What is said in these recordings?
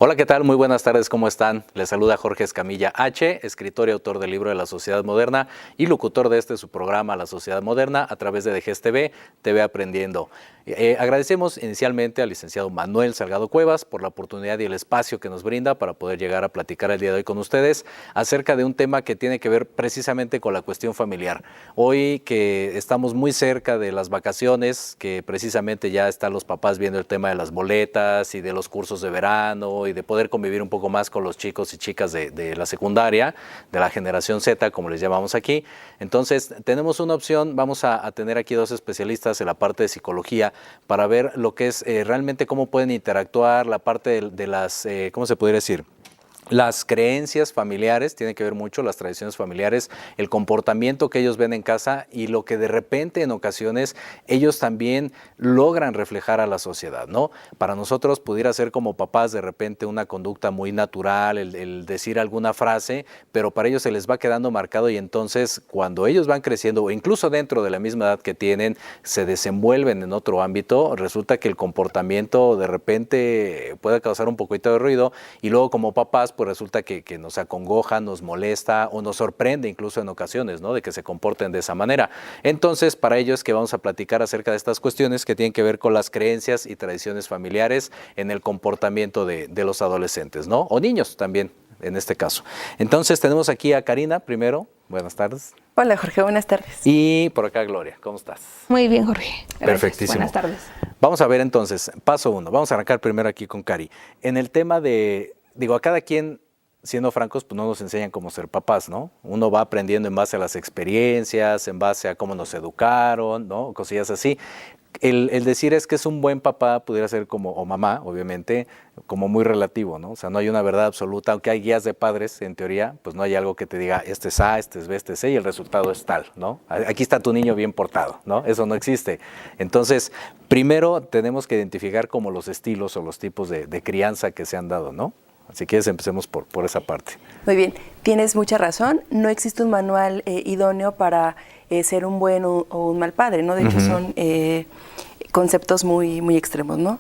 Hola, ¿qué tal? Muy buenas tardes, ¿cómo están? Les saluda Jorge Escamilla H., escritor y autor del libro de la Sociedad Moderna y locutor de su programa La Sociedad Moderna a través de DGES TV, TV Aprendiendo. Agradecemos inicialmente al licenciado Manuel Salgado Cuevas por la oportunidad y el espacio que nos brinda para poder llegar a platicar el día de hoy con ustedes acerca de un tema que tiene que ver precisamente con la cuestión familiar. Hoy que estamos muy cerca de las vacaciones, que precisamente ya están los papás viendo el tema de las boletas y de los cursos de verano y de poder convivir un poco más con los chicos y chicas de la secundaria, de la generación Z, como les llamamos aquí. Entonces, tenemos una opción, vamos a tener aquí dos especialistas en la parte de psicología para ver lo que es realmente cómo pueden interactuar, la parte de las, ¿cómo se podría decir? Las creencias familiares, tiene que ver mucho las tradiciones familiares, el comportamiento que ellos ven en casa y lo que de repente en ocasiones ellos también logran reflejar a la sociedad, ¿no? Para nosotros pudiera ser como papás de repente una conducta muy natural, el decir alguna frase, pero para ellos se les va quedando marcado y entonces cuando ellos van creciendo o incluso dentro de la misma edad que tienen, se desenvuelven en otro ámbito, resulta que el comportamiento de repente puede causar un poquito de ruido y luego como papás pues resulta que nos acongoja, nos molesta o nos sorprende incluso en ocasiones, ¿no? De que se comporten de esa manera. Entonces, para ello es que vamos a platicar acerca de estas cuestiones que tienen que ver con las creencias y tradiciones familiares en el comportamiento de los adolescentes, ¿no? O niños también, en este caso. Entonces, tenemos aquí a Karina primero. Buenas tardes. Hola, Jorge, buenas tardes. Y por acá, Gloria, ¿cómo estás? Muy bien, Jorge. Gracias. Perfectísimo. Buenas tardes. Vamos a ver entonces, paso uno. Vamos a arrancar primero aquí con Cari. En el tema de, a cada quien, siendo francos, pues no nos enseñan cómo ser papás, ¿no? Uno va aprendiendo en base a las experiencias, en base a cómo nos educaron, ¿no? Cosillas así. El decir es que es un buen papá pudiera ser como, o mamá, obviamente, como muy relativo, ¿no? O sea, no hay una verdad absoluta, aunque hay guías de padres, en teoría, pues no hay algo que te diga, este es A, este es B, este es C, y el resultado es tal, ¿no? Aquí está tu niño bien portado, ¿no? Eso no existe. Entonces, primero tenemos que identificar como los estilos o los tipos de crianza que se han dado, ¿no? Así que empecemos por esa parte. Muy bien, tienes mucha razón. No existe un manual idóneo para ser un buen o un mal padre, ¿no? De hecho, son conceptos muy, muy extremos, ¿no?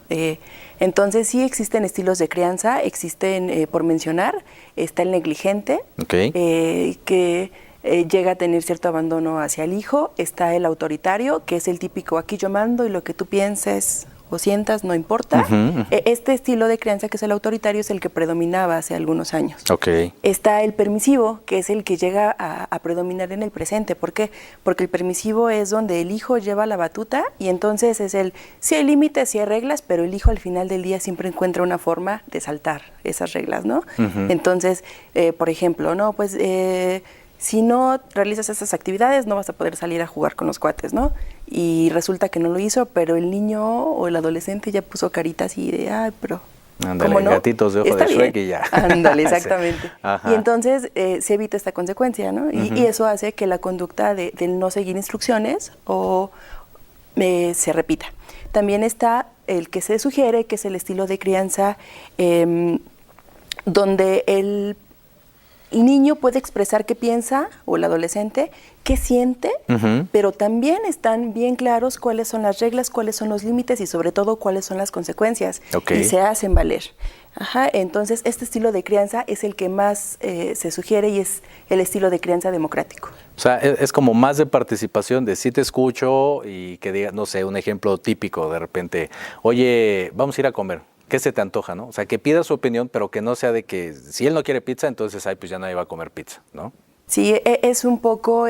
Entonces, sí existen estilos de crianza, existen, por mencionar, está el negligente, que llega a tener cierto abandono hacia el hijo, está el autoritario, que es el típico, aquí yo mando y lo que tú pienses o sientas no importa. Este estilo de crianza, que es el autoritario, es el que predominaba hace algunos años. Está el permisivo, que es el que llega a predominar en el presente. ¿Por qué? Porque el permisivo es donde el hijo lleva la batuta y entonces es sí hay límites, sí hay reglas, pero el hijo al final del día siempre encuentra una forma de saltar esas reglas, ¿no? Entonces, por ejemplo, ¿no? Pues si no realizas esas actividades no vas a poder salir a jugar con los cuates, ¿no? Y resulta que no lo hizo, pero el niño o el adolescente ya puso caritas así de, ay, pero ándale, ¿cómo no? Gatitos de ojo de Shrek y ya. Ándale, exactamente. Sí. Y entonces se evita esta consecuencia, ¿no? Y eso hace que la conducta de no seguir instrucciones se repita. También está el que se sugiere, que es el estilo de crianza donde el niño puede expresar qué piensa, o el adolescente, qué siente, pero también están bien claros cuáles son las reglas, cuáles son los límites y sobre todo cuáles son las consecuencias. Y se hacen valer. Entonces, este estilo de crianza es el que más se sugiere y es el estilo de crianza democrático. O sea, es como más de participación, de sí te escucho y que diga, no sé, un ejemplo típico de repente, oye, vamos a ir a comer. ¿Qué se te antoja, no? O sea, que pida su opinión, pero que no sea de que si él no quiere pizza, entonces, pues ya nadie va a comer pizza, ¿no? Sí, es un poco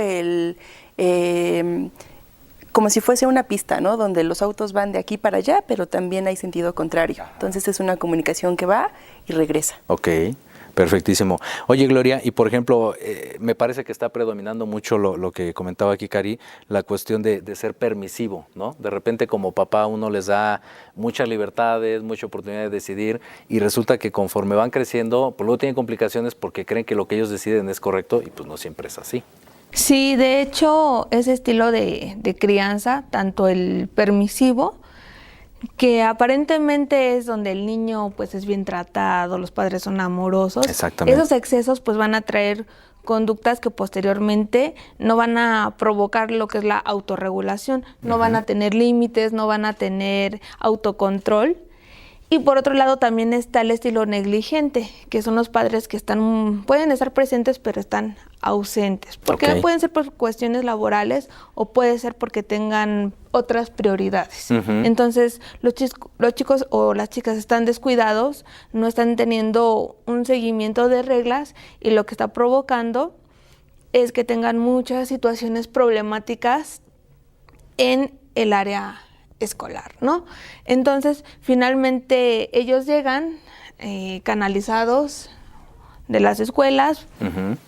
como si fuese una pista, ¿no? Donde los autos van de aquí para allá, pero también hay sentido contrario. Entonces es una comunicación que va y regresa. Perfectísimo. Oye, Gloria, y por ejemplo, me parece que está predominando mucho lo que comentaba aquí Cari, la cuestión de ser permisivo, ¿no? De repente como papá uno les da muchas libertades, mucha oportunidad de decidir y resulta que conforme van creciendo, pues luego tienen complicaciones porque creen que lo que ellos deciden es correcto y pues no siempre es así. Sí, de hecho, ese estilo de crianza, tanto el permisivo, que aparentemente es donde el niño pues es bien tratado, los padres son amorosos. Exactamente. Esos excesos pues van a traer conductas que posteriormente no van a provocar lo que es la autorregulación, no van a tener límites, no van a tener autocontrol Y por otro lado también está el estilo negligente, que son los padres que pueden estar presentes pero están ausentes. Porque pueden ser por cuestiones laborales o puede ser porque tengan otras prioridades. Entonces los chicos o las chicas están descuidados, no están teniendo un seguimiento de reglas y lo que está provocando es que tengan muchas situaciones problemáticas en el área escolar, ¿no? Entonces, finalmente ellos llegan canalizados de las escuelas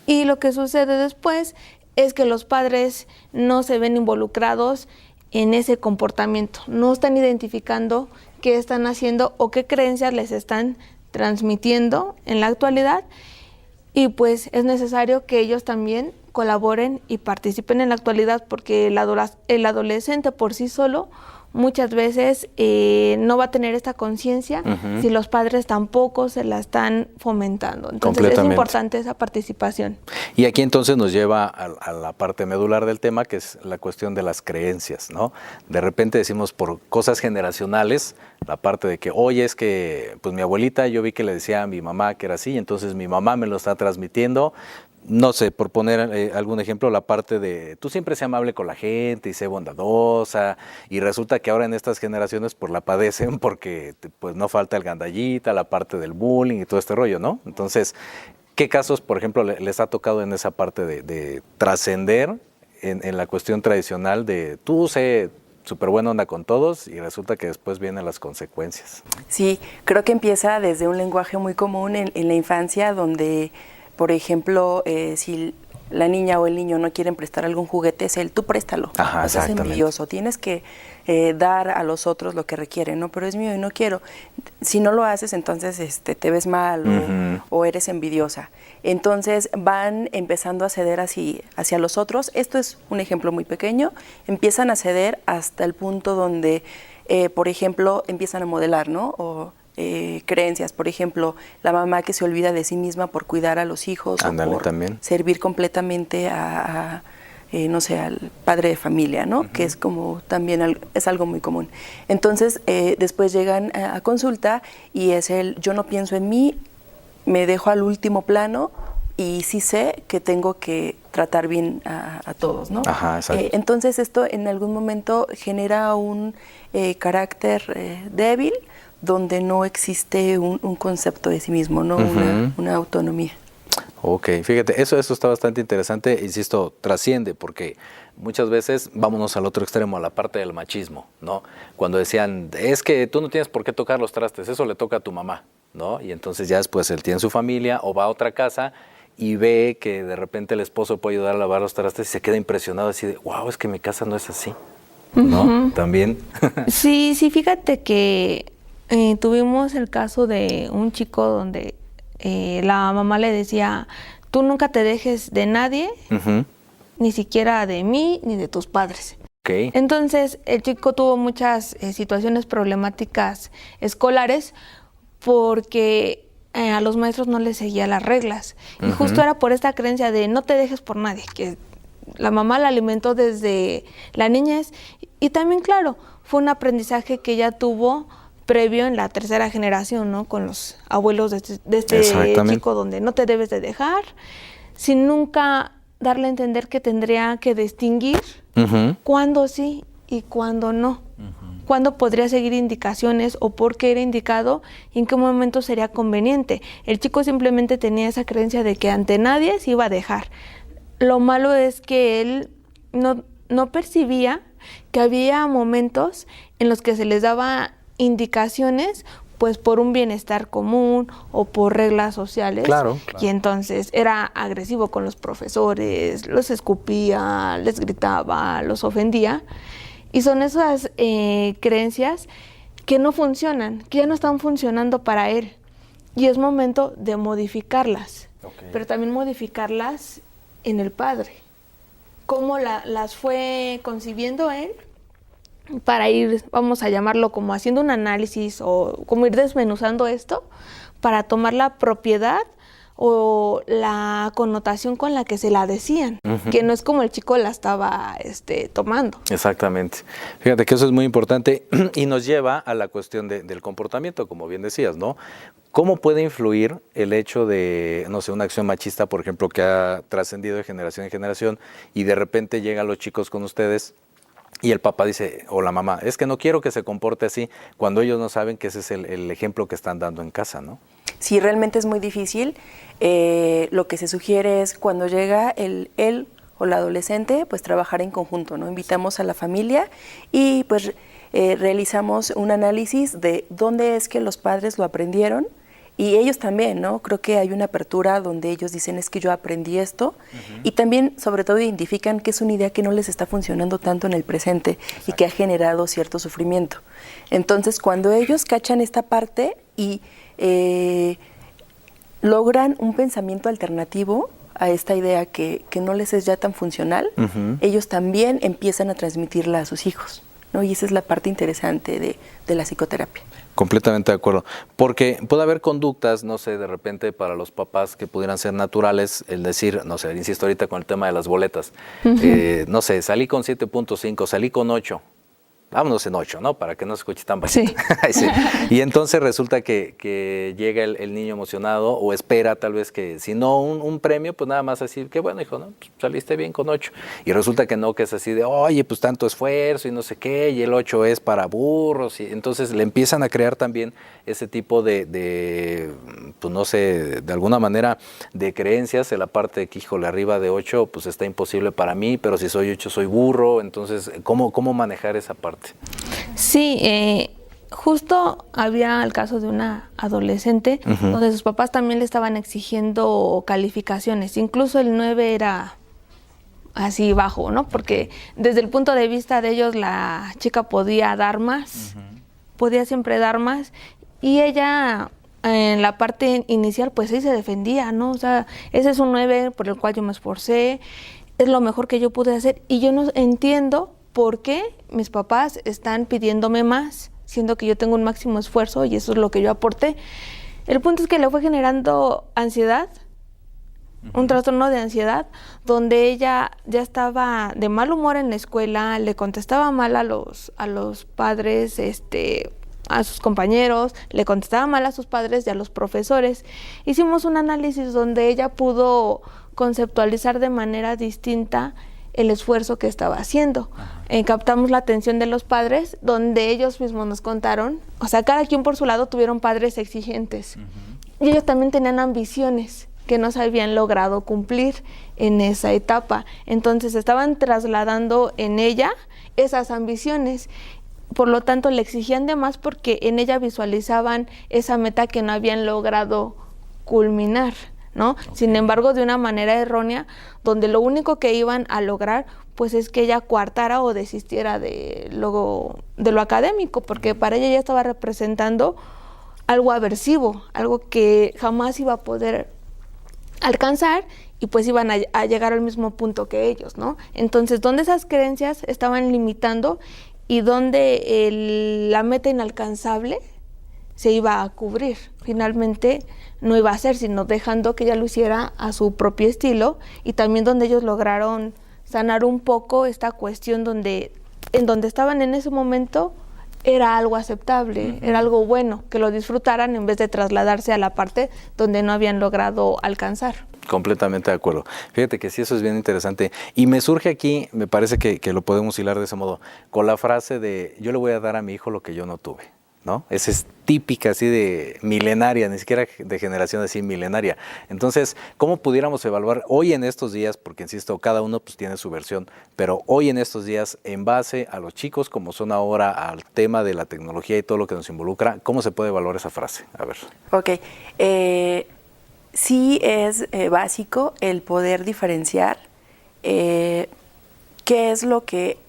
y lo que sucede después es que los padres no se ven involucrados en ese comportamiento, no están identificando qué están haciendo o qué creencias les están transmitiendo en la actualidad y pues es necesario que ellos también colaboren y participen en la actualidad porque el adolescente por sí solo muchas veces no va a tener esta conciencia si los padres tampoco se la están fomentando. Entonces es importante esa participación. Y aquí entonces nos lleva a la parte medular del tema, que es la cuestión de las creencias, ¿no? De repente decimos por cosas generacionales, la parte de que, oye, es que pues mi abuelita, yo vi que le decía a mi mamá que era así, entonces mi mamá me lo está transmitiendo. No sé, por poner algún ejemplo, la parte de tú siempre sé amable con la gente y sé bondadosa y resulta que ahora en estas generaciones pues la padecen porque pues no falta el gandallita, la parte del bullying y todo este rollo, ¿no? Entonces, ¿qué casos, por ejemplo, les ha tocado en esa parte de trascender en la cuestión tradicional de tú sé súper buena onda con todos y resulta que después vienen las consecuencias? Sí, creo que empieza desde un lenguaje muy común en la infancia donde... Por ejemplo, si la niña o el niño no quieren prestar algún juguete, es el tú préstalo. Ajá, es envidioso, tienes que dar a los otros lo que requieren, ¿no? Pero es mío y no quiero. Si no lo haces, entonces te ves mal o eres envidiosa. Entonces van empezando a ceder hacia los otros. Esto es un ejemplo muy pequeño. Empiezan a ceder hasta el punto donde, por ejemplo, empiezan a modelar, ¿no? O creencias, por ejemplo, la mamá que se olvida de sí misma por cuidar a los hijos o por servir completamente no sé, al padre de familia, ¿no? Que es como también es algo muy común. Entonces, después llegan a consulta y es yo no pienso en mí, me dejo al último plano y sí sé que tengo que tratar bien a todos, ¿no? Ajá, exacto. Entonces, esto en algún momento genera un carácter débil, donde no existe un concepto de sí mismo, ¿no? Una autonomía. Ok, fíjate, eso está bastante interesante, insisto, trasciende, porque muchas veces, vámonos al otro extremo, a la parte del machismo, ¿no? Cuando decían, es que tú no tienes por qué tocar los trastes, eso le toca a tu mamá, ¿no? Y entonces ya después él tiene su familia o va a otra casa y ve que de repente el esposo puede ayudar a lavar los trastes y se queda impresionado así de, wow, es que mi casa no es así, ¿no? También. Sí, fíjate que tuvimos el caso de un chico donde la mamá le decía, tú nunca te dejes de nadie, ni siquiera de mí, ni de tus padres. Okay. Entonces, el chico tuvo muchas situaciones problemáticas escolares porque a los maestros no les seguía las reglas. Y justo era por esta creencia de no te dejes por nadie, que la mamá la alimentó desde la niñez. Y también, claro, fue un aprendizaje que ella tuvo previo en la tercera generación, ¿no? Con los abuelos de este chico, donde no te debes de dejar, sin nunca darle a entender que tendría que distinguir cuándo sí y cuándo no. Cuándo podría seguir indicaciones o por qué era indicado y en qué momento sería conveniente. El chico simplemente tenía esa creencia de que ante nadie se iba a dejar. Lo malo es que él no percibía que había momentos en los que se les daba indicaciones pues por un bienestar común o por reglas sociales. Claro. Y entonces era agresivo con los profesores, los escupía, les gritaba, los ofendía. Y son esas creencias que no funcionan, que ya no están funcionando para él. Y es momento de modificarlas, pero también modificarlas en el padre. Cómo las fue concibiendo él para ir, vamos a llamarlo como haciendo un análisis o como ir desmenuzando esto para tomar la propiedad o la connotación con la que se la decían, que no es como el chico la estaba tomando. Exactamente. Fíjate que eso es muy importante y nos lleva a la cuestión del comportamiento, como bien decías, ¿no? ¿Cómo puede influir el hecho de, no sé, una acción machista, por ejemplo, que ha trascendido de generación en generación y de repente llegan los chicos con ustedes y el papá dice, o la mamá, es que no quiero que se comporte así, cuando ellos no saben que ese es el ejemplo que están dando en casa, ¿no? Sí, realmente es muy difícil. Lo que se sugiere es cuando llega él o la adolescente, pues trabajar en conjunto, ¿no? Invitamos a la familia y pues realizamos un análisis de dónde es que los padres lo aprendieron y ellos también, ¿no? Creo que hay una apertura donde ellos dicen es que yo aprendí esto y también sobre todo identifican que es una idea que no les está funcionando tanto en el presente. Exacto. Y que ha generado cierto sufrimiento. Entonces cuando ellos cachan esta parte y logran un pensamiento alternativo a esta idea que no les es ya tan funcional, ellos también empiezan a transmitirla a sus hijos, ¿no? Y esa es la parte interesante de la psicoterapia. Completamente de acuerdo, porque puede haber conductas, no sé, de repente para los papás que pudieran ser naturales, el decir, no sé, insisto ahorita con el tema de las boletas, no sé, salí con 7.5, salí con 8, vámonos en 8, ¿no? Para que no se escuche tan bajito. Sí. Sí. Y entonces resulta que llega el niño emocionado o espera tal vez que, si no un premio, pues nada más así, que bueno, hijo, ¿no? Pues saliste bien con 8. Y resulta que no, que es así de, oye, pues tanto esfuerzo y no sé qué, y el 8 es para burros. Y entonces le empiezan a crear también ese tipo de pues no sé, de alguna manera de creencias en la parte de que, híjole, arriba de 8, pues está imposible para mí, pero si soy 8 soy burro. Entonces, ¿cómo manejar esa parte? Sí, justo había el caso de una adolescente donde sus papás también le estaban exigiendo calificaciones, incluso el 9 era así bajo, ¿no? Porque desde el punto de vista de ellos la chica podía dar más, podía siempre dar más, y ella en la parte inicial pues sí se defendía, ¿no? O sea, ese es un 9 por el cual yo me esforcé, es lo mejor que yo pude hacer y yo no entiendo por qué mis papás están pidiéndome más, siendo que yo tengo un máximo esfuerzo y eso es lo que yo aporté. El punto es que le fue generando ansiedad, un trastorno de ansiedad, donde ella ya estaba de mal humor en la escuela, le contestaba mal a los padres, a sus compañeros, le contestaba mal a sus padres y a los profesores. Hicimos un análisis donde ella pudo conceptualizar de manera distinta el esfuerzo que estaba haciendo. Captamos la atención de los padres, donde ellos mismos nos contaron, o sea, cada quien por su lado tuvieron padres exigentes. Y ellos también tenían ambiciones que no se habían logrado cumplir en esa etapa. Entonces estaban trasladando en ella esas ambiciones. Por lo tanto, le exigían de más porque en ella visualizaban esa meta que no habían logrado culminar, ¿no? Okay. Sin embargo, de una manera errónea, donde lo único que iban a lograr pues es que ella coartara o desistiera de lo académico, porque para ella ya estaba representando algo aversivo, algo que jamás iba a poder alcanzar y pues iban a llegar al mismo punto que ellos, ¿no? Entonces, ¿dónde esas creencias estaban limitando y dónde la meta inalcanzable se iba a cubrir? Finalmente no iba a ser, sino dejando que ella lo hiciera a su propio estilo, y también donde ellos lograron sanar un poco esta cuestión en donde estaban en ese momento era algo aceptable, era algo bueno, que lo disfrutaran en vez de trasladarse a la parte donde no habían logrado alcanzar. Completamente de acuerdo. Fíjate que sí, eso es bien interesante. Y me surge aquí, me parece que lo podemos hilar de ese modo, con la frase de yo le voy a dar a mi hijo lo que yo no tuve, ¿no? Esa es típica, así de milenaria, ni siquiera de generación así milenaria. Entonces, ¿cómo pudiéramos evaluar hoy en estos días? Porque insisto, cada uno pues tiene su versión, pero hoy en estos días, en base a los chicos como son ahora, al tema de la tecnología y todo lo que nos involucra, ¿cómo se puede evaluar esa frase? A ver. Ok. Sí es básico el poder diferenciar qué es lo que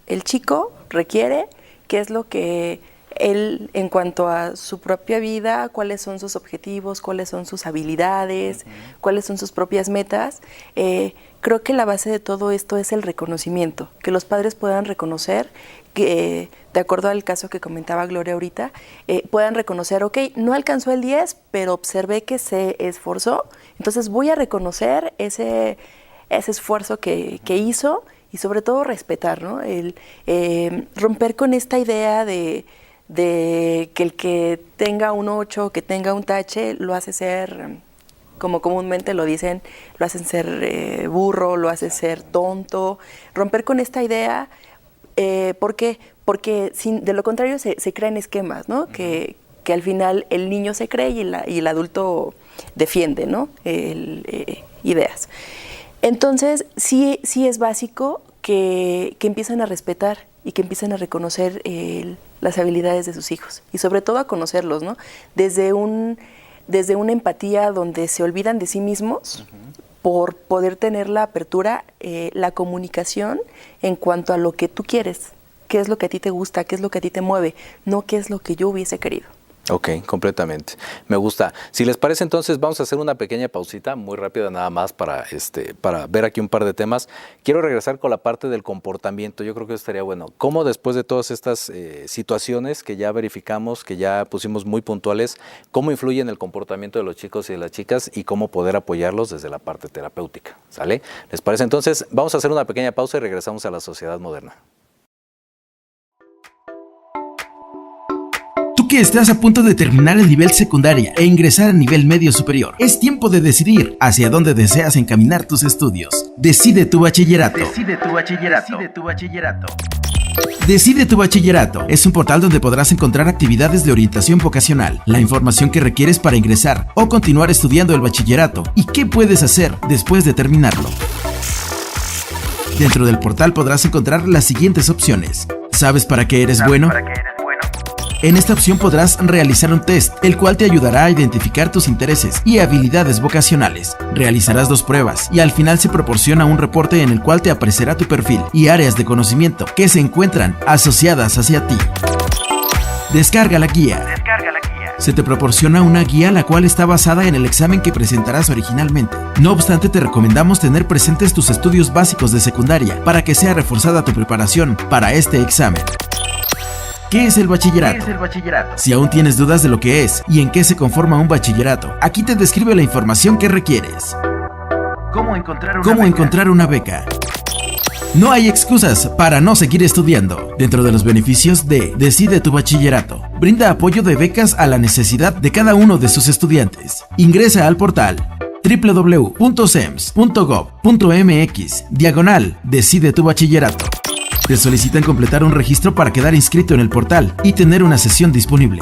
el chico requiere, qué es lo que él, en cuanto a su propia vida, cuáles son sus objetivos, cuáles son sus habilidades, cuáles son sus propias metas. Creo que la base de todo esto es el reconocimiento, que los padres puedan reconocer que, de acuerdo al caso que comentaba Gloria ahorita, puedan reconocer, ok, no alcanzó el 10, pero observé que se esforzó, entonces voy a reconocer ese esfuerzo que hizo y sobre todo respetar, ¿no? Romper con esta idea de que el que tenga un 8, que tenga un tache, lo hace ser, como comúnmente lo dicen, lo hacen ser burro, lo hace ser tonto. Romper con esta idea, ¿por qué? Porque de lo contrario se crean esquemas, ¿no? Que al final el niño se cree y el adulto defiende, ¿no? Ideas. Entonces, sí es básico que empiecen a respetar y que empiecen a reconocer las habilidades de sus hijos y sobre todo a conocerlos, ¿no? Desde una empatía donde se olvidan de sí mismos por poder tener la apertura, la comunicación en cuanto a lo que tú quieres, qué es lo que a ti te gusta, qué es lo que a ti te mueve, no qué es lo que yo hubiese querido. Ok, completamente. Me gusta. Si les parece, entonces vamos a hacer una pequeña pausita, muy rápida nada más para ver aquí un par de temas. Quiero regresar con la parte del comportamiento. Yo creo que estaría bueno. ¿Cómo después de todas estas situaciones que ya verificamos, que ya pusimos muy puntuales, cómo influye en el comportamiento de los chicos y de las chicas y cómo poder apoyarlos desde la parte terapéutica? ¿Sale? ¿Les parece? Entonces vamos a hacer una pequeña pausa y regresamos a la sociedad moderna. Tú que estás a punto de terminar el nivel secundaria e ingresar al nivel medio superior, es tiempo de decidir hacia dónde deseas encaminar tus estudios. Decide tu bachillerato. Decide tu bachillerato. Decide tu bachillerato. Decide tu bachillerato es un portal donde podrás encontrar actividades de orientación vocacional, la información que requieres para ingresar o continuar estudiando el bachillerato y qué puedes hacer después de terminarlo. Dentro del portal podrás encontrar las siguientes opciones. ¿Sabes para qué eres bueno? En esta opción podrás realizar un test, el cual te ayudará a identificar tus intereses y habilidades vocacionales. Realizarás 2 pruebas y al final se proporciona un reporte en el cual te aparecerá tu perfil y áreas de conocimiento que se encuentran asociadas hacia ti. Descarga la guía. Se te proporciona una guía la cual está basada en el examen que presentarás originalmente. No obstante, te recomendamos tener presentes tus estudios básicos de secundaria para que sea reforzada tu preparación para este examen. ¿Qué es el bachillerato? ¿Qué es el bachillerato? Si aún tienes dudas de lo que es y en qué se conforma un bachillerato, aquí te describe la información que requieres. ¿Cómo encontrar una beca? No hay excusas para no seguir estudiando. Dentro de los beneficios de Decide tu bachillerato, brinda apoyo de becas a la necesidad de cada uno de sus estudiantes. Ingresa al portal www.sems.gov.mx/Decide tu bachillerato. Te solicitan completar un registro para quedar inscrito en el portal y tener una sesión disponible.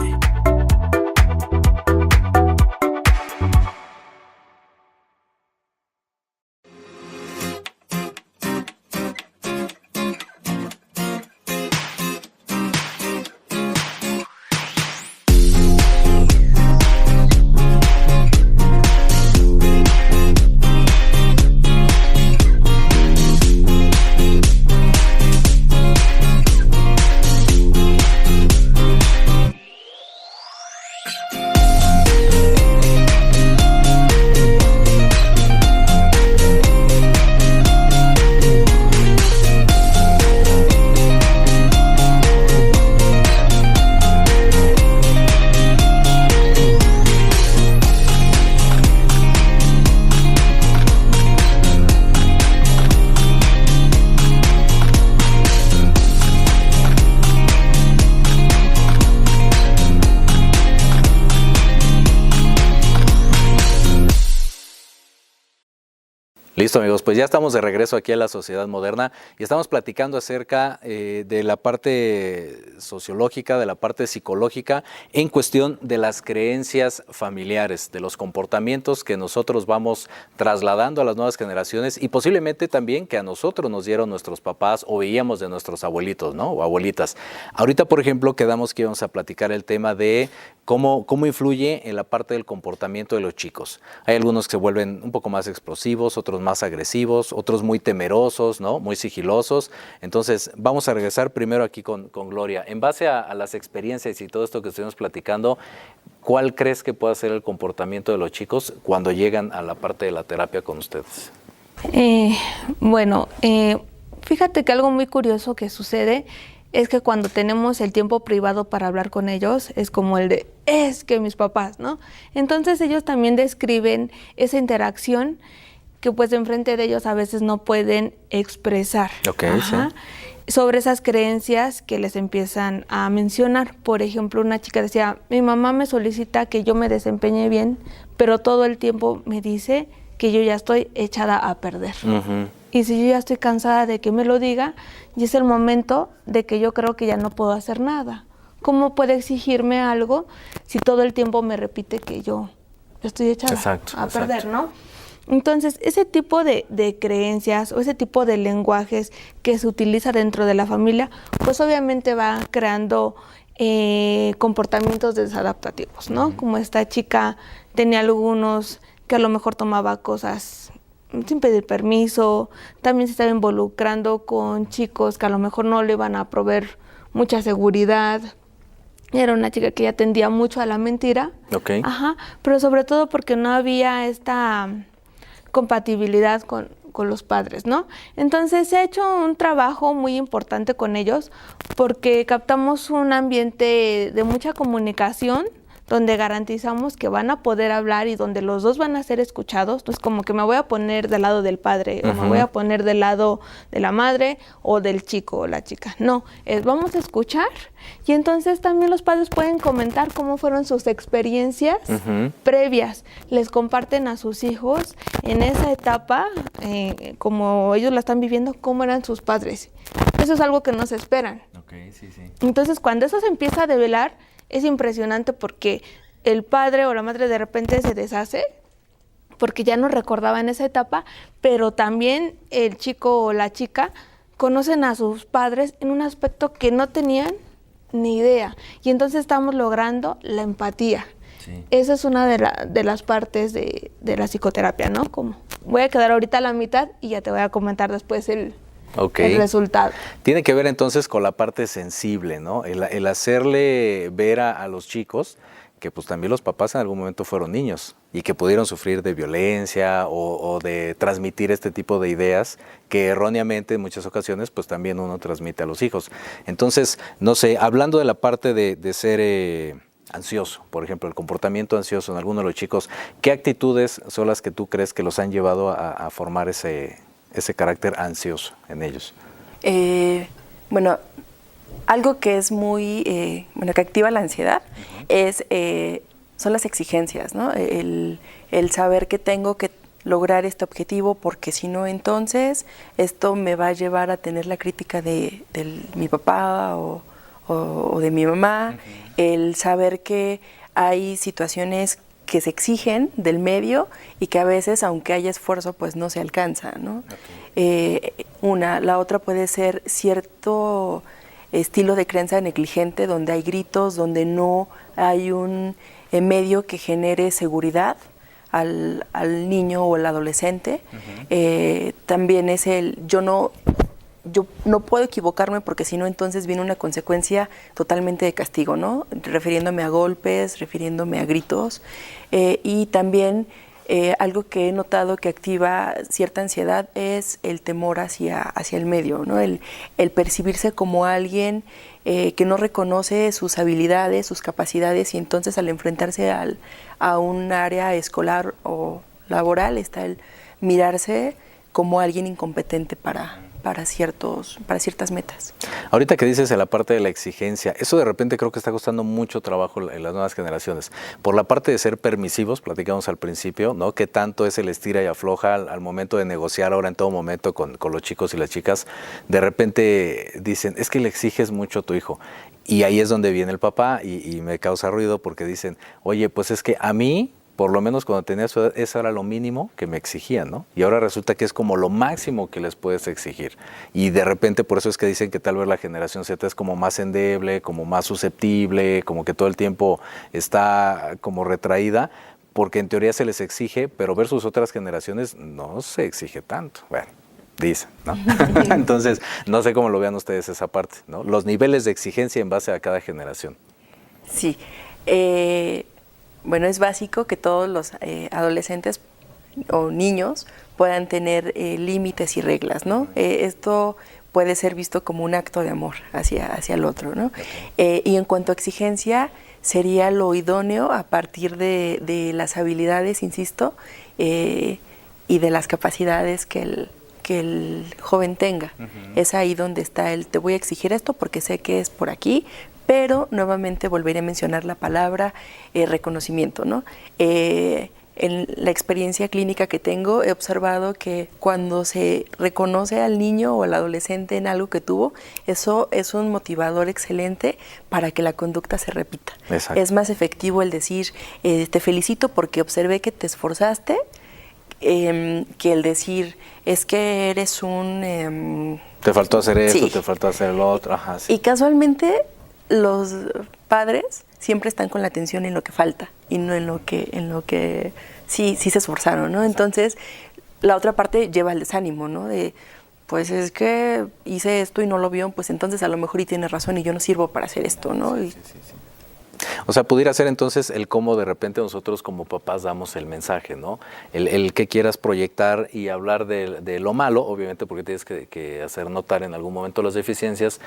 Listo, amigos, pues ya estamos de regreso aquí a la sociedad moderna y estamos platicando acerca de la parte sociológica, de la parte psicológica en cuestión de las creencias familiares, de los comportamientos que nosotros vamos trasladando a las nuevas generaciones y posiblemente también que a nosotros nos dieron nuestros papás o veíamos de nuestros abuelitos, ¿no? O abuelitas. Ahorita, por ejemplo, quedamos que íbamos a platicar el tema de cómo influye en la parte del comportamiento de los chicos. Hay algunos que se vuelven un poco más explosivos, otros más más agresivos, otros muy temerosos, ¿no? Muy sigilosos. Entonces, vamos a regresar primero aquí con Gloria. En base a las experiencias y todo esto que estuvimos platicando, ¿cuál crees que pueda ser el comportamiento de los chicos cuando llegan a la parte de la terapia con ustedes? Fíjate que algo muy curioso que sucede es que cuando tenemos el tiempo privado para hablar con ellos, es como el de, es que mis papás, ¿no? Entonces ellos también describen esa interacción que pues enfrente de ellos a veces no pueden expresar. Okay, sí. Sobre esas creencias que les empiezan a mencionar. Por ejemplo, una chica decía, mi mamá me solicita que yo me desempeñe bien, pero todo el tiempo me dice que yo ya estoy echada a perder. Y si yo ya estoy cansada de que me lo diga, y es el momento de que yo creo que ya no puedo hacer nada. ¿Cómo puede exigirme algo si todo el tiempo me repite que yo estoy echada a perder, ¿no? Entonces, ese tipo de creencias o ese tipo de lenguajes que se utiliza dentro de la familia, pues obviamente va creando comportamientos desadaptativos, ¿no? Como esta chica tenía algunos que a lo mejor tomaba cosas sin pedir permiso, también se estaba involucrando con chicos que a lo mejor no le iban a proveer mucha seguridad. Era una chica que ya tendía mucho a la mentira, pero sobre todo porque no había esta compatibilidad con los padres, ¿no? Entonces se ha hecho un trabajo muy importante con ellos porque captamos un ambiente de mucha comunicación donde garantizamos que van a poder hablar y donde los dos van a ser escuchados. No es como que me voy a poner del lado del padre o me voy a poner del lado de la madre o del chico o la chica. No, vamos a escuchar y entonces también los padres pueden comentar cómo fueron sus experiencias previas. Les comparten a sus hijos en esa etapa, como ellos la están viviendo, cómo eran sus padres. Eso es algo que no se esperan. Entonces, cuando eso se empieza a develar, es impresionante porque el padre o la madre de repente se deshace porque ya no recordaba en esa etapa, pero también el chico o la chica conocen a sus padres en un aspecto que no tenían ni idea. Y entonces estamos logrando la empatía. Esa es una de las partes de la psicoterapia, ¿no? Como voy a quedar ahorita a la mitad y ya te voy a comentar después el resultado. Tiene que ver entonces con la parte sensible, ¿no? El hacerle ver a los chicos que pues también los papás en algún momento fueron niños y que pudieron sufrir de violencia o de transmitir este tipo de ideas que erróneamente en muchas ocasiones pues también uno transmite a los hijos. Entonces, no sé, hablando de la parte de ser ansioso, por ejemplo, el comportamiento ansioso en algunos de los chicos, ¿qué actitudes son las que tú crees que los han llevado a formar ese carácter ansioso en ellos? Algo que es muy, que activa la ansiedad son las exigencias, ¿no? El saber que tengo que lograr este objetivo porque si no, entonces esto me va a llevar a tener la crítica de mi papá o de mi mamá. El saber que hay situaciones que se exigen del medio y que a veces, aunque haya esfuerzo, pues no se alcanza, ¿no? La otra puede ser cierto estilo de crianza negligente, donde hay gritos, donde no hay un medio que genere seguridad al niño o al adolescente. También es yo no puedo equivocarme porque si no entonces viene una consecuencia totalmente de castigo, ¿no? Refiriéndome a golpes, refiriéndome a gritos. Y también algo que he notado que activa cierta ansiedad es el temor hacia el medio, ¿no? El percibirse como alguien que no reconoce sus habilidades, sus capacidades, y entonces al enfrentarse a un área escolar o laboral está el mirarse como alguien incompetente para ciertas metas. Ahorita que dices en la parte de la exigencia, eso de repente creo que está costando mucho trabajo en las nuevas generaciones. Por la parte de ser permisivos, platicamos al principio, ¿no? ¿Qué tanto es el estira y afloja al momento de negociar ahora en todo momento con los chicos y las chicas? De repente dicen, es que le exiges mucho a tu hijo. Y ahí es donde viene el papá y me causa ruido porque dicen, oye, pues es que a mí, por lo menos cuando tenía su edad, eso era lo mínimo que me exigían, ¿no? Y ahora resulta que es como lo máximo que les puedes exigir. Y de repente por eso es que dicen que tal vez la generación Z es como más endeble, como más susceptible, como que todo el tiempo está como retraída, porque en teoría se les exige, pero versus otras generaciones no se exige tanto. Bueno, dicen, ¿no? Entonces, no sé cómo lo vean ustedes esa parte, ¿no? Los niveles de exigencia en base a cada generación. Sí. Bueno, es básico que todos los adolescentes o niños puedan tener límites y reglas, ¿no? Esto puede ser visto como un acto de amor hacia el otro, ¿no? Y en cuanto a exigencia, sería lo idóneo a partir de las habilidades, insisto, y de las capacidades que el joven tenga. Es ahí donde está te voy a exigir esto porque sé que es por aquí, pero nuevamente volveré a mencionar la palabra reconocimiento, ¿no? En la experiencia clínica que tengo, he observado que cuando se reconoce al niño o al adolescente en algo que tuvo, eso es un motivador excelente para que la conducta se repita. Exacto. Es más efectivo el decir, te felicito porque observé que te esforzaste, que el decir, es que eres un... te faltó hacer esto, sí. Te faltó hacer lo otro. Ajá, sí. Y casualmente los padres siempre están con la atención en lo que falta y no en lo que sí se esforzaron, ¿no? Entonces, la otra parte lleva el desánimo, ¿no? De, pues es que hice esto y no lo vio, pues entonces a lo mejor y tiene razón y yo no sirvo para hacer esto, ¿no? Sí. O sea, pudiera ser entonces el cómo de repente nosotros como papás damos el mensaje, ¿no? El que quieras proyectar y hablar de lo malo, obviamente porque tienes que hacer notar en algún momento las deficiencias,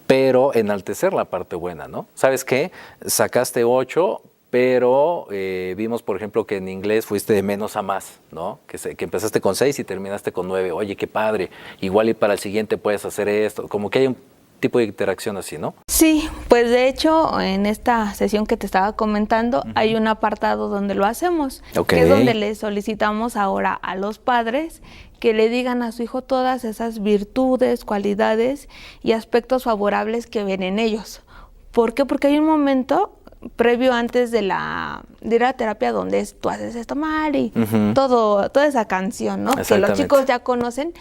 pero enaltecer la parte buena, ¿no? ¿Sabes qué? Sacaste 8, pero vimos, por ejemplo, que en inglés fuiste de menos a más, ¿no? Que empezaste con 6 y terminaste con 9. Oye, qué padre. Igual y para el siguiente puedes hacer esto. Como que hay un tipo de interacción así, ¿no? Sí, pues de hecho en esta sesión que te estaba comentando hay un apartado donde lo hacemos, que es donde le solicitamos ahora a los padres que le digan a su hijo todas esas virtudes, cualidades y aspectos favorables que ven en ellos. ¿Por qué? Porque hay un momento previo antes de ir a la terapia donde tú haces esto mal y toda esa canción, ¿no? Que los chicos ya conocen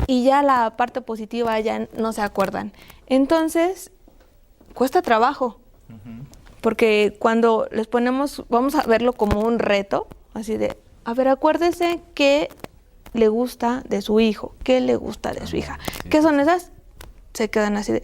y ya la parte positiva ya no se acuerdan. Entonces, cuesta trabajo, porque cuando les ponemos, vamos a verlo como un reto, así de, a ver, acuérdese qué le gusta de su hijo, qué le gusta de su hija. ¿Qué son esas? Se quedan así de...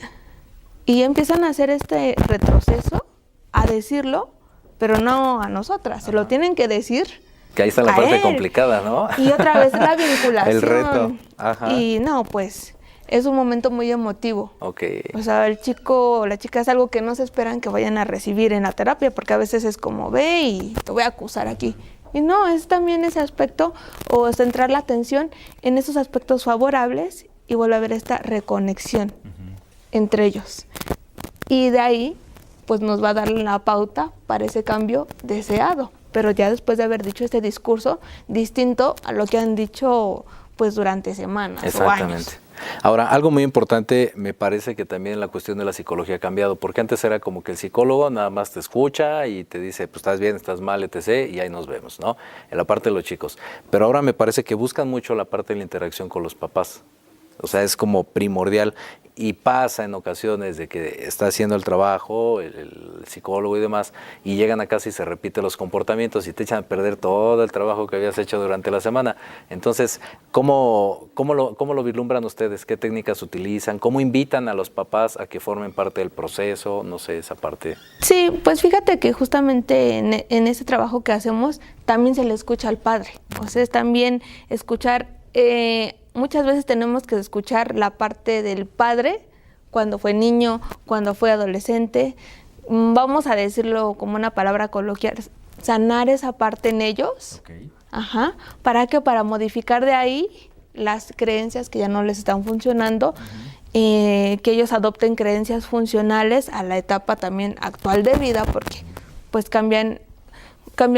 Y empiezan a hacer este retroceso, a decirlo, pero no a nosotras, se lo tienen que decir. Que ahí está la parte complicada, ¿no? Y otra vez la vinculación. El reto. Ajá. Y no, pues... es un momento muy emotivo. Okay. O sea, el chico o la chica es algo que no se esperan que vayan a recibir en la terapia, porque a veces es como, ve y te voy a acusar aquí. Y no, es también ese aspecto, o centrar la atención en esos aspectos favorables y volver a ver esta reconexión entre ellos. Y de ahí, pues nos va a dar la pauta para ese cambio deseado. Pero ya después de haber dicho este discurso distinto a lo que han dicho pues durante semanas o años. Ahora, algo muy importante, me parece que también la cuestión de la psicología ha cambiado, porque antes era como que el psicólogo nada más te escucha y te dice, pues estás bien, estás mal, etc., y ahí nos vemos, ¿no? En la parte de los chicos. Pero ahora me parece que buscan mucho la parte de la interacción con los papás. O sea, es como primordial y pasa en ocasiones de que está haciendo el trabajo, el psicólogo y demás, y llegan a casa y se repiten los comportamientos y te echan a perder todo el trabajo que habías hecho durante la semana. Entonces, ¿cómo lo vislumbran ustedes? ¿Qué técnicas utilizan? ¿Cómo invitan a los papás a que formen parte del proceso? No sé, esa parte. Sí, pues fíjate que justamente en ese trabajo que hacemos también se le escucha al padre. O sea, es también escuchar... muchas veces tenemos que escuchar la parte del padre cuando fue niño, cuando fue adolescente. Vamos a decirlo como una palabra coloquial, sanar esa parte en ellos. Okay. Ajá. ¿Para qué? Para modificar de ahí las creencias que ya no les están funcionando, que ellos adopten creencias funcionales a la etapa también actual de vida, porque pues cambian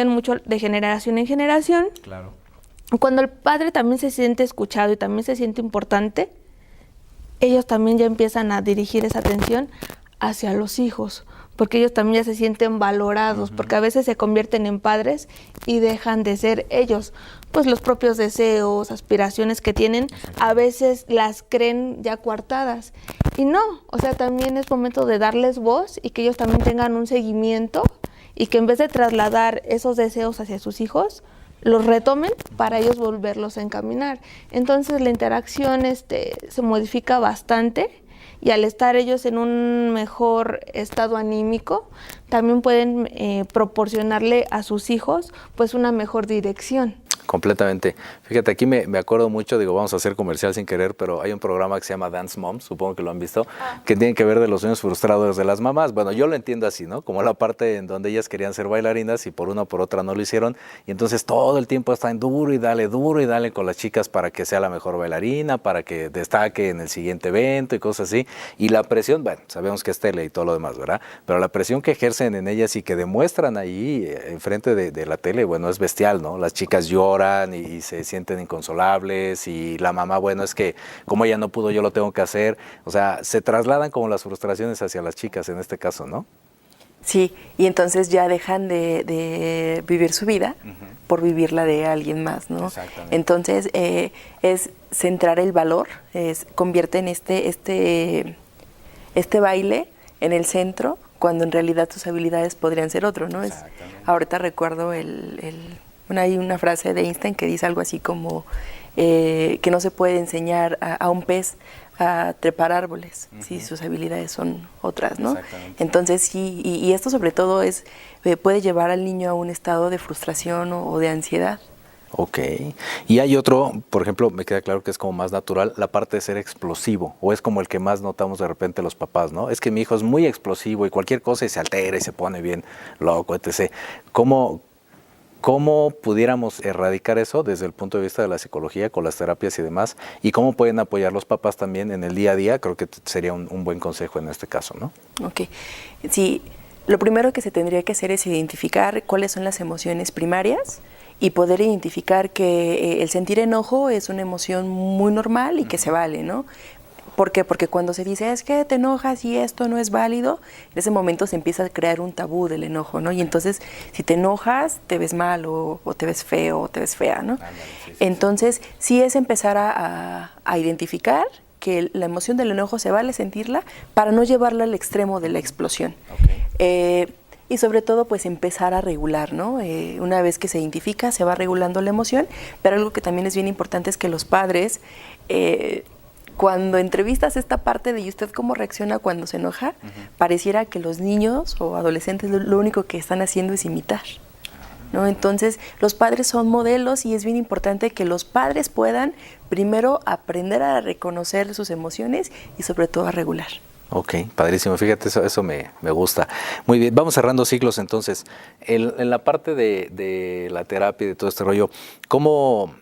mucho de generación en generación. Claro. Cuando el padre también se siente escuchado y también se siente importante, ellos también ya empiezan a dirigir esa atención hacia los hijos, porque ellos también ya se sienten valorados, porque a veces se convierten en padres y dejan de ser ellos. Pues los propios deseos, aspiraciones que tienen, a veces las creen ya coartadas. Y no, o sea, también es momento de darles voz y que ellos también tengan un seguimiento y que en vez de trasladar esos deseos hacia sus hijos, los retomen para ellos volverlos a encaminar. Entonces la interacción se modifica bastante, y al estar ellos en un mejor estado anímico, también pueden proporcionarle a sus hijos pues una mejor dirección. Completamente. Fíjate, aquí me acuerdo mucho, digo, vamos a hacer comercial sin querer, pero hay un programa que se llama Dance Moms, supongo que lo han visto, que tiene que ver de los sueños frustrados de las mamás. Bueno, yo lo entiendo así, ¿no? Como la parte en donde ellas querían ser bailarinas y por una o por otra no lo hicieron, y entonces todo el tiempo están duro y dale con las chicas para que sea la mejor bailarina, para que destaque en el siguiente evento y cosas así. Y la presión, bueno, sabemos que es tele y todo lo demás, ¿verdad? Pero la presión que ejercen en ellas y que demuestran ahí enfrente de la tele, bueno, es bestial, ¿no? Las chicas lloran y se sienten inconsolables, y la mamá, bueno, es que como ella no pudo, yo lo tengo que hacer. O sea, se trasladan como las frustraciones hacia las chicas en este caso, ¿no? Sí, y entonces ya dejan de vivir su vida por vivir la de alguien más, ¿no? Exactamente. Entonces es centrar el valor, convierten este baile en el centro, cuando en realidad tus habilidades podrían ser otro, ¿no? Ahorita recuerdo hay una frase de Einstein que dice algo así como que no se puede enseñar a un pez a trepar árboles, si sus habilidades son otras, ¿no? Entonces sí, y esto sobre todo puede llevar al niño a un estado de frustración o de ansiedad. Ok. Y hay otro, por ejemplo, me queda claro que es como más natural, la parte de ser explosivo, o es como el que más notamos de repente los papás, ¿no? Es que mi hijo es muy explosivo y cualquier cosa y se altera y se pone bien loco, etc. ¿Cómo pudiéramos erradicar eso desde el punto de vista de la psicología, con las terapias y demás? ¿Y cómo pueden apoyar los papás también en el día a día? Creo que sería un buen consejo en este caso, ¿no? Ok. Sí, lo primero que se tendría que hacer es identificar cuáles son las emociones primarias y poder identificar que el sentir enojo es una emoción muy normal y que se vale, ¿no? ¿Por qué? Porque cuando se dice, es que te enojas y esto no es válido, en ese momento se empieza a crear un tabú del enojo, ¿no? Y entonces, si te enojas, te ves mal o te ves feo o te ves fea, ¿no? Entonces, sí es empezar a identificar que la emoción del enojo se vale sentirla para no llevarla al extremo de la explosión. Y sobre todo, pues empezar a regular, ¿no? Una vez que se identifica, se va regulando la emoción, pero algo que también es bien importante es que los padres... cuando entrevistas esta parte de ¿y usted cómo reacciona cuando se enoja? Pareciera que los niños o adolescentes lo único que están haciendo es imitar, ¿no? Entonces, los padres son modelos y es bien importante que los padres puedan primero aprender a reconocer sus emociones y sobre todo a regular. Ok, padrísimo. Fíjate, eso me gusta. Muy bien, vamos cerrando ciclos entonces. En la parte de la terapia y de todo este rollo, ¿cómo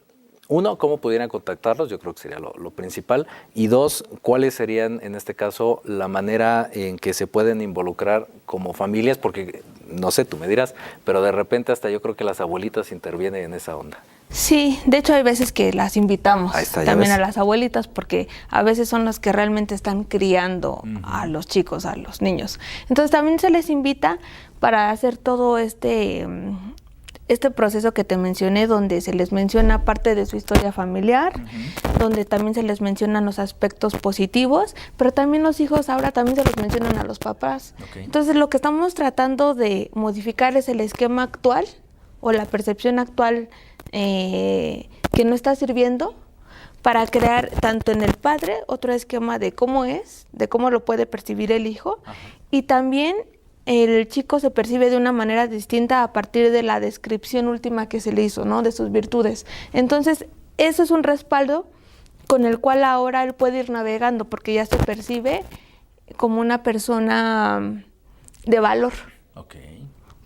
pudieran contactarlos? Yo creo que sería lo principal. Y dos, ¿cuáles serían en este caso la manera en que se pueden involucrar como familias? Porque, no sé, tú me dirás, pero de repente hasta yo creo que las abuelitas intervienen en esa onda. Sí, de hecho hay veces que las invitamos también ves. a las abuelitas, porque a veces son las que realmente están criando a los chicos, a los niños. Entonces también se les invita para hacer todo este proceso que te mencioné, donde se les menciona parte de su historia familiar, donde también se les mencionan los aspectos positivos, pero también los hijos ahora también se los mencionan a los papás. Entonces lo que estamos tratando de modificar es el esquema actual o la percepción actual que no está sirviendo, para crear tanto en el padre otro esquema de cómo es, de cómo lo puede percibir el hijo, y también el chico se percibe de una manera distinta a partir de la descripción última que se le hizo, ¿no? De sus virtudes. Entonces, eso es un respaldo con el cual ahora él puede ir navegando, porque ya se percibe como una persona de valor.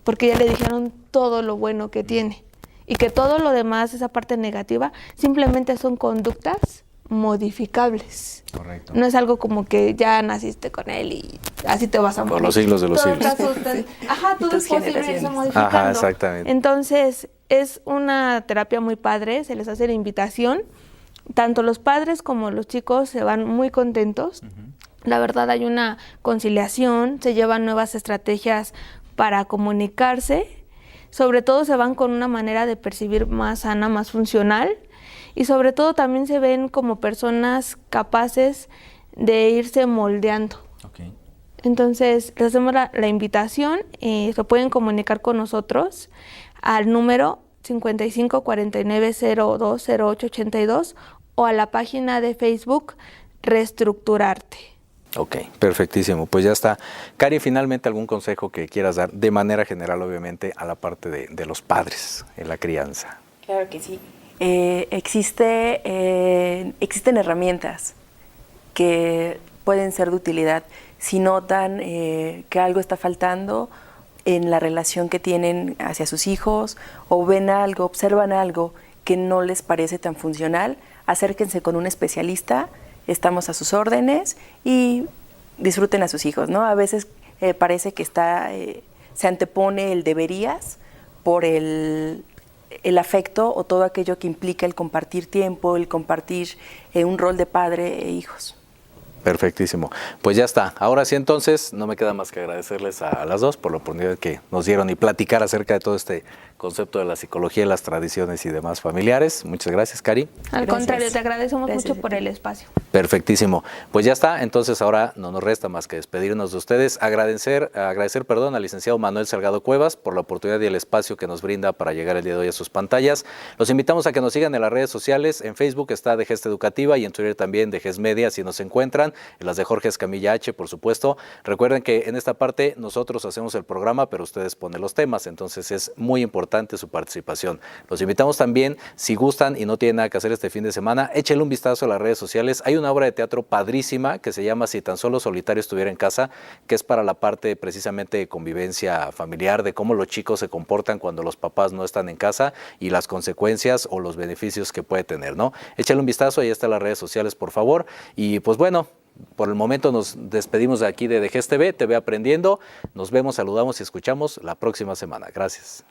Porque ya le dijeron todo lo bueno que tiene. Y que todo lo demás, esa parte negativa, simplemente son conductas modificables. Correcto. No es algo como que ya naciste con él y así te vas a morir. Por los siglos de los siglos. Todo es posible irse modificando. Ajá, exactamente. Entonces, es una terapia muy padre, se les hace la invitación. Tanto los padres como los chicos se van muy contentos. La verdad, hay una conciliación, se llevan nuevas estrategias para comunicarse. Sobre todo se van con una manera de percibir más sana, más funcional, y sobre todo también se ven como personas capaces de irse moldeando. Entonces, les hacemos la invitación, se pueden comunicar con nosotros al número 55 49 02 08 82 o a la página de Facebook Reestructurarte. Ok, perfectísimo. Pues ya está. Cari, finalmente algún consejo que quieras dar de manera general, obviamente, a la parte de los padres en la crianza. Claro que sí. Existen herramientas que pueden ser de utilidad si notan que algo está faltando en la relación que tienen hacia sus hijos, o ven algo, observan algo que no les parece tan funcional. Acérquense con un especialista, estamos a sus órdenes y disfruten a sus hijos, ¿no? A veces parece que se antepone el deberías por el afecto o todo aquello que implica el compartir tiempo, el compartir un rol de padre e hijos. Perfectísimo. Pues ya está. Ahora sí, entonces, no me queda más que agradecerles a las dos por la oportunidad que nos dieron y platicar acerca de todo este concepto de la psicología, las tradiciones y demás familiares. Muchas gracias, Cari. Al Gracias. contrario, te agradecemos Gracias mucho por el espacio. Perfectísimo. Pues ya está. Entonces ahora no nos resta más que despedirnos de ustedes. Agradecer al licenciado Manuel Salgado Cuevas por la oportunidad y el espacio que nos brinda para llegar el día de hoy a sus pantallas. Los invitamos a que nos sigan en las redes sociales. En Facebook está de Gesta Educativa y en Twitter también de Gest Media, si nos encuentran. En las de Jorge Escamilla H, por supuesto. Recuerden que en esta parte nosotros hacemos el programa, pero ustedes ponen los temas. Entonces es muy importante su participación. Los invitamos también, si gustan y no tienen nada que hacer este fin de semana, échenle un vistazo a las redes sociales. Hay una obra de teatro padrísima que se llama Si tan solo solitario estuviera en casa, que es para la parte precisamente de convivencia familiar, de cómo los chicos se comportan cuando los papás no están en casa y las consecuencias o los beneficios que puede tener, ¿no? Échenle un vistazo, ahí están las redes sociales, por favor. Y pues bueno, por el momento nos despedimos de aquí de Gest TV, TV Aprendiendo. Nos vemos, saludamos y escuchamos la próxima semana. Gracias.